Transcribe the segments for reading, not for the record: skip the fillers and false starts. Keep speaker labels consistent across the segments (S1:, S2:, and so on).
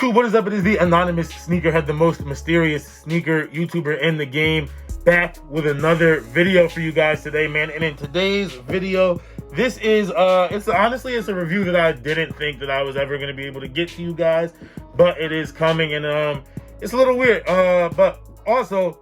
S1: YouTube, what is up? It is the anonymous Sneakerhead, the most mysterious sneaker YouTuber in the game, back with another video for you guys today, man. And in today's video, this is honestly a review that I didn't think that I was ever going to be able to get to you guys, but it is coming, and it's a little weird, but also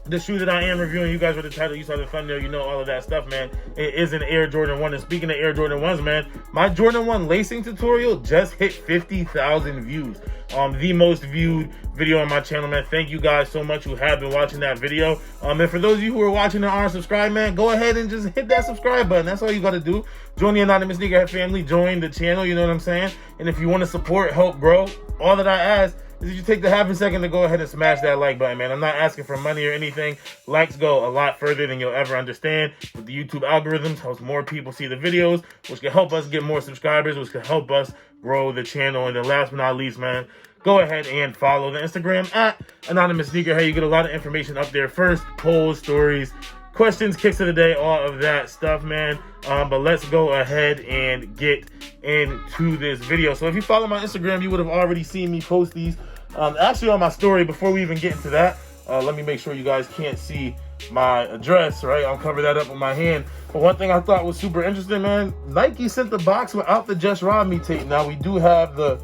S1: the shoe that I am reviewing, you guys read the title, you saw the thumbnail, you know all of that stuff, man. It is an Air Jordan 1. And speaking of Air Jordan 1s, man, my Jordan 1 lacing tutorial just hit 50,000 views. The most viewed video on my channel, man. Thank you guys so much who have been watching that video. And for those of you who are watching and aren't subscribed, man, go ahead and just hit that subscribe button. That's all you got to do. Join the anonymous Sneakerhead family. Join the channel, you know what I'm saying? And if you want to support, help grow, all that I ask is you take the half a second to go ahead and smash that like button, man. I'm not asking for money or anything. Likes go a lot further than you'll ever understand. With the YouTube algorithms, helps more people see the videos, which can help us get more subscribers, which can help us grow the channel. And then last but not least, man, go ahead and follow the Instagram at Anonymous Sneakerhead. You get a lot of information up there. First, polls, stories, questions, kicks of the day, all of that stuff, man. But let's go ahead and get into this video. So if you follow my Instagram, you would have already seen me post these. Actually, on my story, before we even get into that, let me make sure you guys can't see my address, right? I'll cover that up with my hand. But one thing I thought was super interesting, man, Nike sent the box without the Just Rob Me tape. Now, we do have the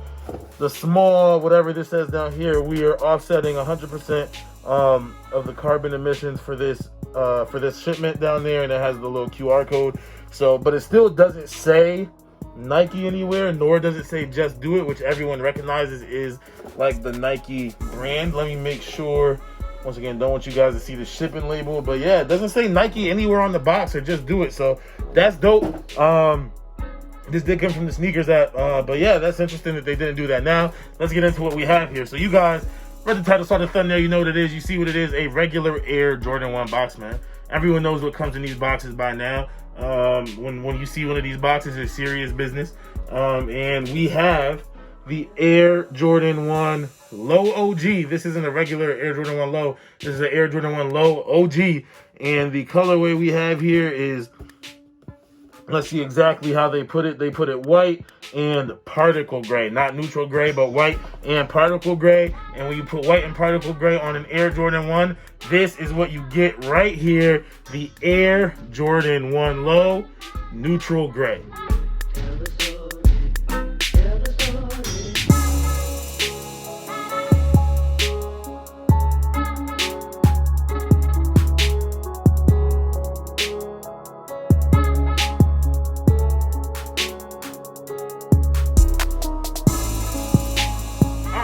S1: small, whatever this says down here. We are offsetting 100% of the carbon emissions for this shipment down there, and it has the little QR code. So, but it still doesn't say Nike anywhere, nor does it say Just Do It, which everyone recognizes is like the Nike brand. Let me make sure. Once again, don't want you guys to see the shipping label, but yeah, it doesn't say Nike anywhere on the box or Just Do It. So that's dope. This did come from the sneakers app, but yeah, that's interesting that they didn't do that. Now let's get into what we have here. So you guys read the title, saw the thumbnail, you know what it is. You see what it is, a regular Air Jordan 1 box, man. Everyone knows what comes in these boxes by now. When you see one of these boxes, it's serious business. And we have the Air Jordan 1 Low OG. This isn't a regular Air Jordan 1 Low. This is an Air Jordan 1 Low OG. And the colorway we have here is, let's see exactly how they put it. They put it white and particle gray, not neutral gray, but white and particle gray. And when you put white and particle gray on an Air Jordan 1, this is what you get right here. The Air Jordan 1 Low neutral gray.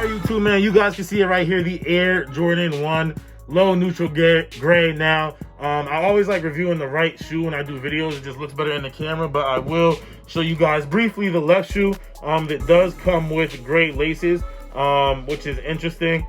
S1: YouTube, man, you guys can see it right here, the Air Jordan 1 Low neutral gray. Now, I always like reviewing the right shoe when I do videos. It just looks better in the camera, but I will show you guys briefly the left shoe that does come with gray laces, which is interesting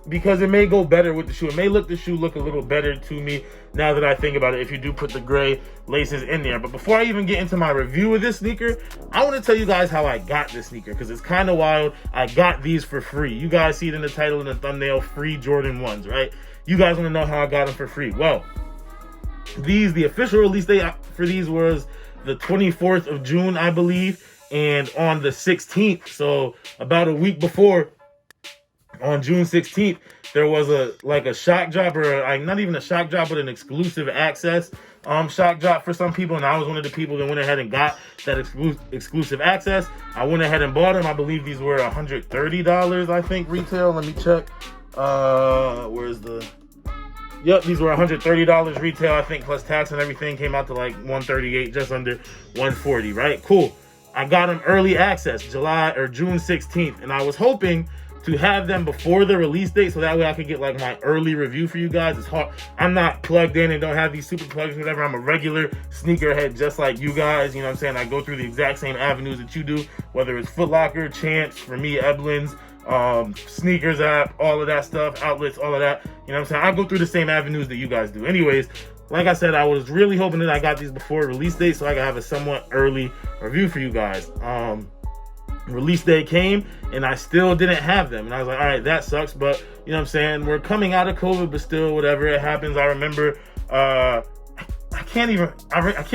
S1: because it may go better with the shoe. It may the shoe look a little better to me now that I think about it if you do put the gray laces in there. But before I even get into my review of this sneaker, I want to tell you guys how I got this sneaker, because it's kind of wild. I got these for free. You guys see it in the title and the thumbnail, free Jordan 1s, right? You guys want to know how I got them for free. Well, the official release date for these was the 24th of June, I believe, and on the 16th, so about a week before, on June 16th, there was a shock drop, or not even a shock drop, but an exclusive access shock drop for some people. And I was one of the people that went ahead and got that exclusive access. I went ahead and bought them. I believe these were $130, I think, retail. Let me check. Yep, these were $130 retail, I think, plus tax and everything. Came out to like $138, just under $140, right? Cool. I got them early access, June 16th, and I was hoping to have them before the release date, so that way I could get like my early review for you guys. It's hard. I'm not plugged in and don't have these super plugs or whatever. I'm a regular sneakerhead just like you guys, you know what I'm saying? I go through the exact same avenues that you do, whether it's Foot Locker, Champs, for me, Eblin's, sneakers app, all of that stuff, outlets, all of that. You know what I'm saying? I go through the same avenues that you guys do. Anyways, like I said, I was really hoping that I got these before release date so I could have a somewhat early review for you guys. Release day came and I still didn't have them, and I was like, all right, that sucks, but you know what I'm saying, we're coming out of COVID, but still, whatever, it happens. I remember I can't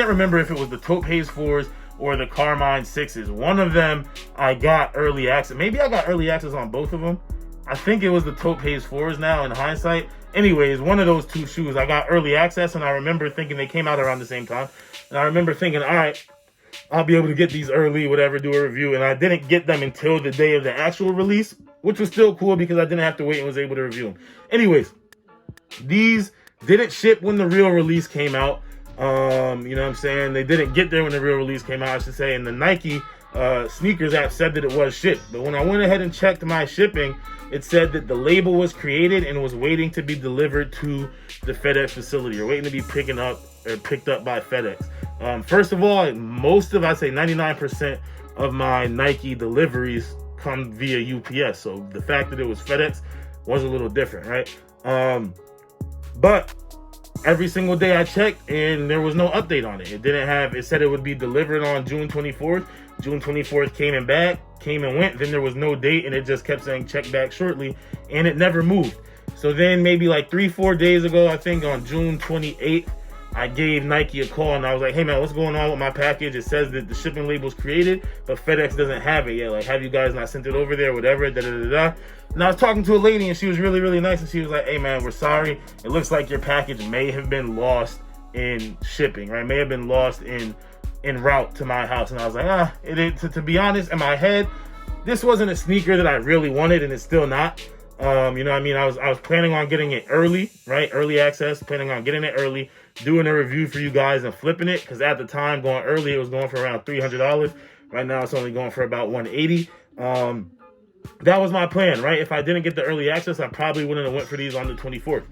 S1: remember if it was the Taupe Haze 4s or the Carmine 6s. One of them I got early access. Maybe I got early access on both of them. I think it was the Taupe Haze 4s now in hindsight. Anyways, one of those two shoes, I got early access, and I remember thinking they came out around the same time. And I remember thinking, all right, I'll be able to get these early, whatever, do a review. And I didn't get them until the day of the actual release, which was still cool because I didn't have to wait and was able to review them. Anyways, these didn't ship when the real release came out. You know what I'm saying? They didn't get there when the real release came out, I should say. And the Nike sneakers app said that it was shipped. But when I went ahead and checked my shipping, it said that the label was created and was waiting to be delivered to the FedEx facility, or waiting to be picked up by FedEx. First of all, I'd say 99% of my Nike deliveries come via UPS. So the fact that it was FedEx was a little different, right? But every single day I checked and there was no update on it. It said it would be delivered on June 24th. June 24th came and went. Then there was no date, and it just kept saying check back shortly, and it never moved. So then maybe like 3-4 days ago, I think on June 28th, I gave Nike a call and I was like, hey man, what's going on with my package? It says that the shipping label's created, but FedEx doesn't have it yet. Like, have you guys not sent it over there, whatever, da-da-da-da. And I was talking to a lady and she was really, really nice. And she was like, hey man, we're sorry. It looks like your package may have been lost in shipping, right? May have been lost in route to my house. And I was like, to be honest, in my head, this wasn't a sneaker that I really wanted, and it's still not. You know what I mean? I was planning on getting it early, right? Early access, planning on getting it early, doing a review for you guys and flipping it. Because at the time, going early, it was going for around $300. Right now, it's only going for about $180. That was my plan, right? If I didn't get the early access, I probably wouldn't have went for these on the 24th.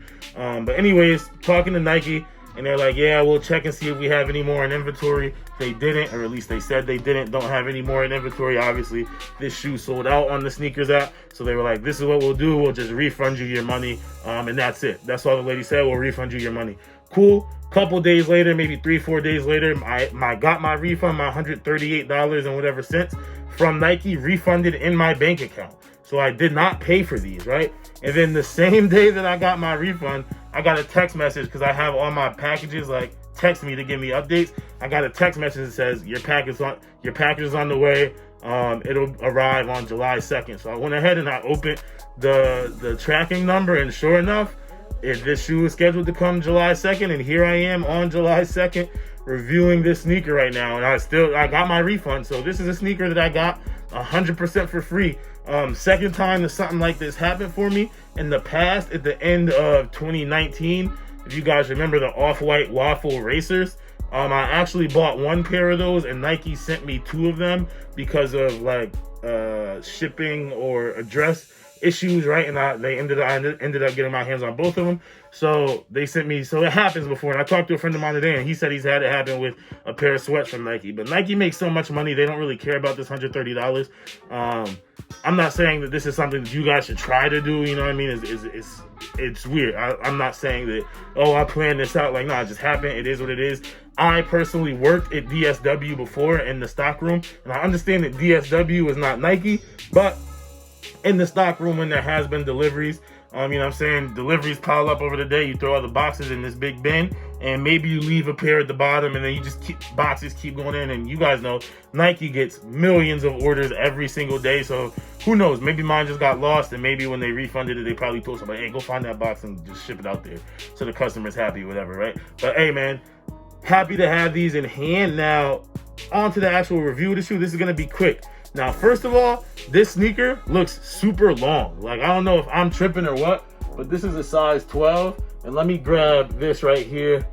S1: But anyways, talking to Nike, and they're like, yeah, we'll check and see if we have any more in inventory. They didn't, or at least they said they don't have any more in inventory. Obviously, this shoe sold out on the sneakers app. So they were like, this is what we'll do. We'll just refund you your money. And that's it. That's all the lady said. We'll refund you your money. Cool. Couple days later, maybe 3-4 days later, I got my refund, my $138 and whatever cents from Nike refunded in my bank account. So I did not pay for these, right? And then the same day that I got my refund, I got a text message because I have all my packages like text me to give me updates. I got a text message that says your package is on the way. It'll arrive on July 2nd. So I went ahead and I opened the tracking number, and sure enough, this shoe is scheduled to come July 2nd, and here I am on July 2nd reviewing this sneaker right now, and I got my refund. So this is a sneaker that I got 100% for free. Second time that something like this happened for me. In the past, at the end of 2019, if you guys remember the off-white waffle racers, I actually bought one pair of those, and Nike sent me 2 of them because of like shipping or address issues, right? And I ended up getting my hands on both of them. So they sent me, so it happens before. And I talked to a friend of mine today, and he said he's had it happen with a pair of sweats from Nike. But Nike makes so much money, they don't really care about this $130. I'm not saying that this is something that you guys should try to do, you know what I mean? It's weird. I'm not saying that, oh, I planned this out. Like, no, it just happened. It is what it is. I personally worked at DSW before in the stock room, and I understand that DSW is not Nike, but in the stock room when there has been deliveries, you know what I'm saying, deliveries pile up over the day. You throw all the boxes in this big bin, and maybe you leave a pair at the bottom, and then you just boxes keep going in. And you guys know Nike gets millions of orders every single day, so who knows, maybe mine just got lost, and maybe when they refunded it, they probably told somebody, hey, go find that box and just ship it out there so the customer's happy, whatever, right? But hey man, happy to have these in hand. Now on to the actual review of the shoe. This is going to be quick. Now, first of all, this sneaker looks super long. Like, I don't know if I'm tripping or what, but this is a size 12. And let me grab this right here.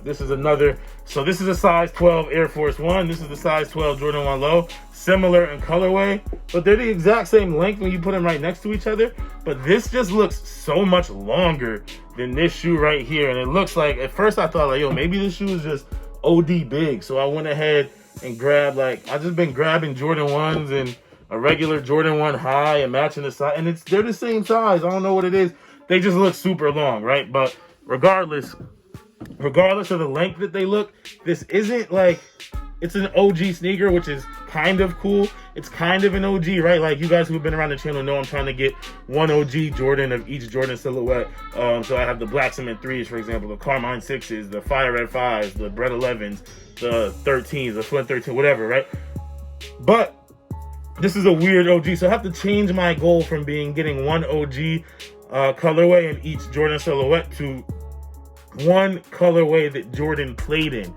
S1: This is another. So this is a size 12 Air Force One. This is the size 12 Jordan 1 Low. Similar in colorway, but they're the exact same length when you put them right next to each other. But this just looks so much longer than this shoe right here. And it looks like, at first I thought like, yo, maybe this shoe is just OD big. So I went ahead and grab, like, I've just been grabbing Jordan 1s and a regular Jordan 1 high and matching the size, and they're the same size. I don't know what it is. They just look super long, right? But regardless of the length that they look, this isn't like, it's an OG sneaker, which is kind of cool. it's kind of an OG, right? Like, you guys who've been around the channel know I'm trying to get one OG Jordan of each Jordan silhouette. So I have the Black Cement 3s, for example, the Carmine 6s, the Fire Red 5s, the Bread 11s, the 13s, the Flint 13, whatever, right? But this is a weird OG, so I have to change my goal from getting one OG colorway in each Jordan silhouette to one colorway that Jordan played in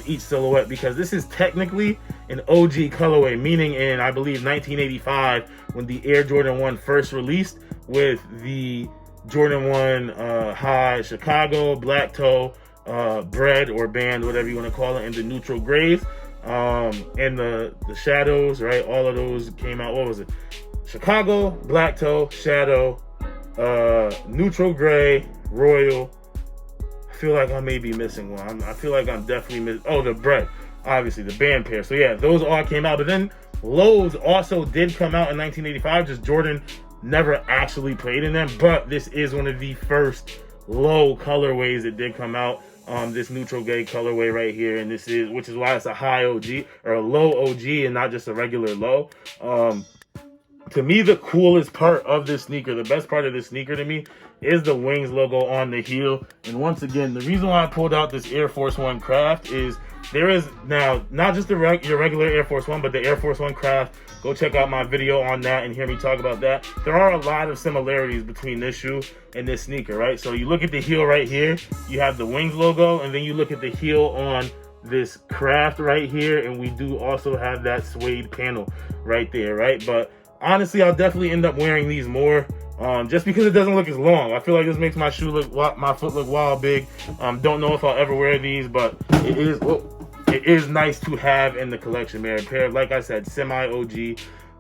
S1: each silhouette, because this is technically an OG colorway, meaning in, I believe, 1985, when the Air Jordan 1 first released with the Jordan 1 High Chicago, Black Toe, Bread or Band, whatever you want to call it, and the neutral grays, and the shadows, right? All of those came out. What was it? Chicago, Black Toe, Shadow, neutral gray, Royal. I feel like I may be missing one. I feel like I'm definitely missing. Oh, the Bread, obviously, the band pair. So yeah, those all came out. But then Lows also did come out in 1985. Just Jordan never actually played in them. But this is one of the first low colorways that did come out. This neutral gray colorway right here, and which is why it's a high OG or a low OG and not just a regular low. To me, the coolest part of this sneaker, the best part of this sneaker to me, is the Wings logo on the heel. And once again, the reason why I pulled out this Air Force One Craft is there is now not just your regular Air Force One, but the Air Force One Craft. Go check out my video on that and hear me talk about that. There are a lot of similarities between this shoe and this sneaker, right? So you look at the heel right here, you have the Wings logo, and then you look at the heel on this Craft right here, and we do also have that suede panel right there, right? But honestly, I'll definitely end up wearing these more, just because it doesn't look as long. I feel like this makes my foot look wild big. Don't know if I'll ever wear these, but it is nice to have in the collection, man. A pair of, like I said, semi-OG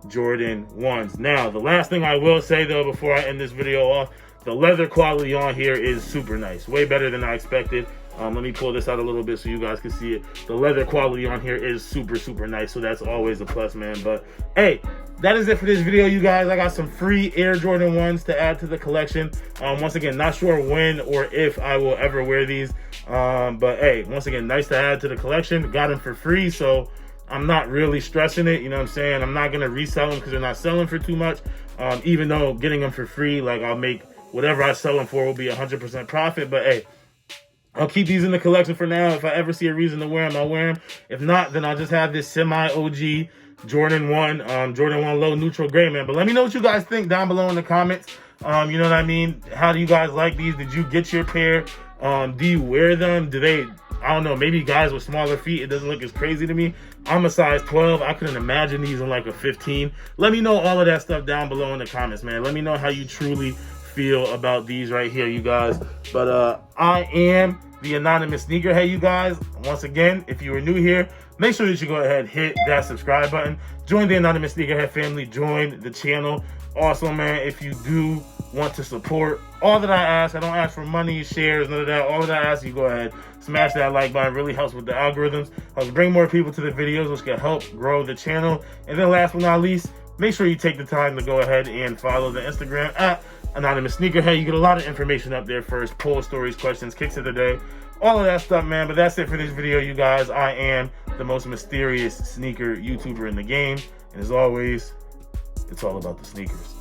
S1: Jordan 1s. Now, the last thing I will say, though, before I end this video off, the leather quality on here is super nice. Way better than I expected. Let me pull this out a little bit so you guys can see it. The leather quality on here is super, super nice, so that's always a plus, man. But, hey, that is it for this video, you guys. I got some free Air Jordan 1s to add to the collection. Once again, not sure when or if I will ever wear these. But, hey, once again, nice to add to the collection. Got them for free, so I'm not really stressing it. You know what I'm saying? I'm not going to resell them because they're not selling for too much. Even though getting them for free, like, I'll make whatever I sell them for will be 100% profit. But, hey, I'll keep these in the collection for now. If I ever see a reason to wear them, I'll wear them. If not, then I'll just have this semi-OG Jordan 1, Jordan 1 low neutral gray, man. But let me know what you guys think down below in the comments. You know what I mean? How do you guys like these? Did you get your pair? Do you wear them? Do they, I don't know, maybe guys with smaller feet, it doesn't look as crazy to me. I'm a size 12. I couldn't imagine these in like a 15. Let me know all of that stuff down below in the comments, man. Let me know how you truly feel about these right here, you guys. But I am the anonymous sneakerhead, you guys. Once again, if you are new here, make sure that you go ahead, hit that subscribe button, join the anonymous sneakerhead family, join the channel. Also, man, if you do want to support, all that I ask, I don't ask for money, shares, none of that. All that I ask, you go ahead, smash that like button. Really helps with the algorithms, helps bring more people to the videos, which can help grow the channel. And then last but not least, make sure you take the time to go ahead and follow the Instagram at Anonymous Sneakerhead. You get a lot of information up there first, poll stories, questions, kicks of the day, all of that stuff, man. But that's it for this video, you guys. I am the most mysterious sneaker YouTuber in the game. And as always, it's all about the sneakers.